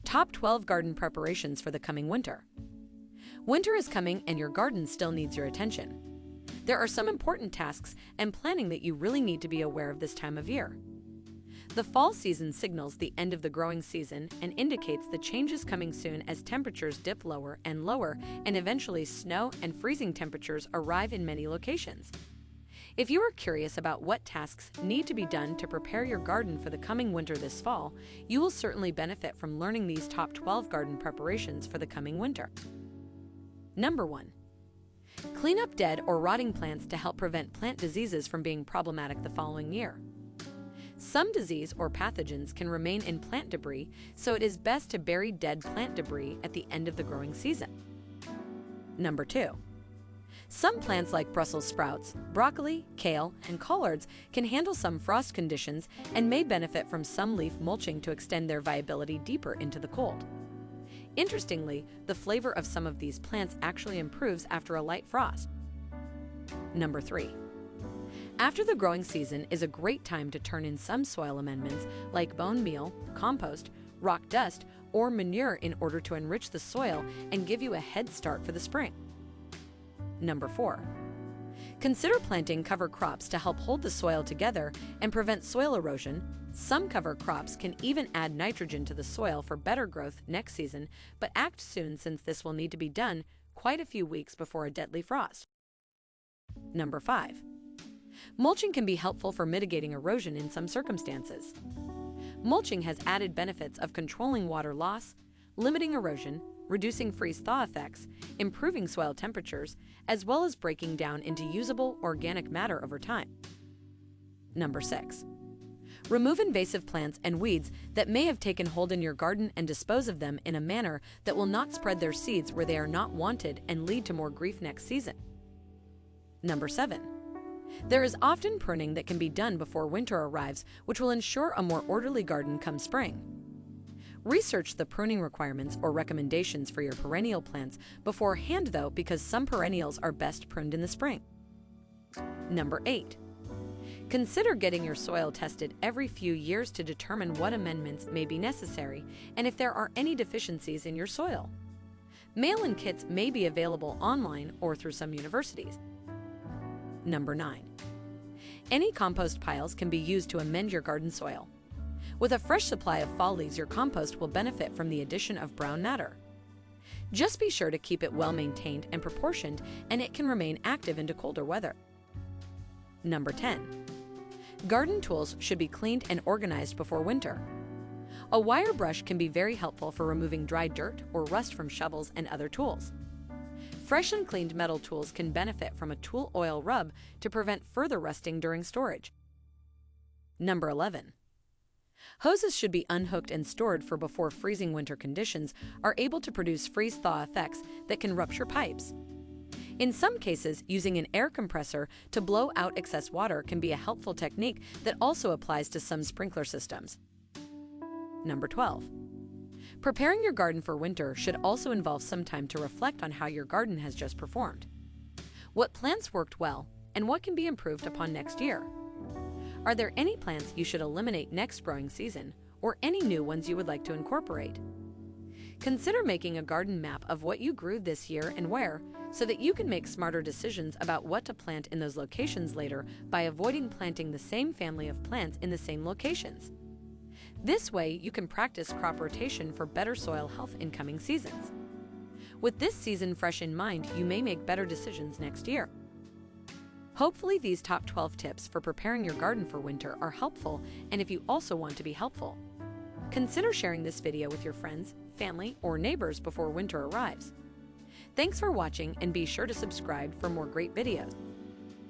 Top 12 garden preparations for the coming winter. Winter is coming and your garden still needs your attention. There are some important tasks and planning that you really need to be aware of this time of year. The fall season signals the end of the growing season and indicates the changes coming soon as temperatures dip lower and eventually snow and freezing temperatures arrive in many locations. If you are curious about what tasks need to be done to prepare your garden for the coming winter this fall, you will certainly benefit from learning these top 12 garden preparations for the coming winter. Number 1. Clean up dead or rotting plants to help prevent plant diseases from being problematic the following year. Some disease or pathogens can remain in plant debris, so it is best to bury dead plant debris at the end of the growing season. Number 2. Some plants like Brussels sprouts, broccoli, kale, and collards can handle some frost conditions and may benefit from some leaf mulching to extend their viability deeper into the cold. Interestingly, the flavor of some of these plants actually improves after a light frost. Number 3. After the growing season is a great time to turn in some soil amendments like bone meal, compost, rock dust, or manure in order to enrich the soil and give you a head start for the spring. Number 4. Consider planting cover crops to help hold the soil together and prevent soil erosion. Some cover crops can even add nitrogen to the soil for better growth next season, but act soon since this will need to be done quite a few weeks before a deadly frost. Number 5. Mulching can be helpful for mitigating erosion in some circumstances. Mulching has added benefits of controlling water loss, limiting erosion, reducing freeze-thaw effects, improving soil temperatures, as well as breaking down into usable organic matter over time. Number 6. Remove invasive plants and weeds that may have taken hold in your garden and dispose of them in a manner that will not spread their seeds where they are not wanted and lead to more grief next season. Number 7. There is often pruning that can be done before winter arrives, which will ensure a more orderly garden come spring. Research the pruning requirements or recommendations for your perennial plants beforehand though, because some perennials are best pruned in the spring. Number 8. Consider getting your soil tested every few years to determine what amendments may be necessary and if there are any deficiencies in your soil. Mail-in kits may be available online or through some universities. Number 9. Any compost piles can be used to amend your garden soil. With a fresh supply of fall leaves, your compost will benefit from the addition of brown matter. Just be sure to keep it well maintained and proportioned, and it can remain active into colder weather. Number 10. Garden tools should be cleaned and organized before winter. A wire brush can be very helpful for removing dry dirt or rust from shovels and other tools. Fresh and cleaned metal tools can benefit from a tool oil rub to prevent further rusting during storage. Number 11. Hoses should be unhooked and stored for before freezing winter conditions are able to produce freeze-thaw effects that can rupture pipes. In some cases, using an air compressor to blow out excess water can be a helpful technique that also applies to some sprinkler systems. Number 12. Preparing your garden for winter should also involve some time to reflect on how your garden has just performed. What plants worked well and what can be improved upon next year? Are there any plants you should eliminate next growing season, or any new ones you would like to incorporate? Consider making a garden map of what you grew this year and where, so that you can make smarter decisions about what to plant in those locations later by avoiding planting the same family of plants in the same locations. This way, you can practice crop rotation for better soil health in coming seasons. With this season fresh in mind, you may make better decisions next year. Hopefully these top 12 tips for preparing your garden for winter are helpful, and if you also want to be helpful, consider sharing this video with your friends, family, or neighbors before winter arrives. Thanks for watching, and be sure to subscribe for more great videos.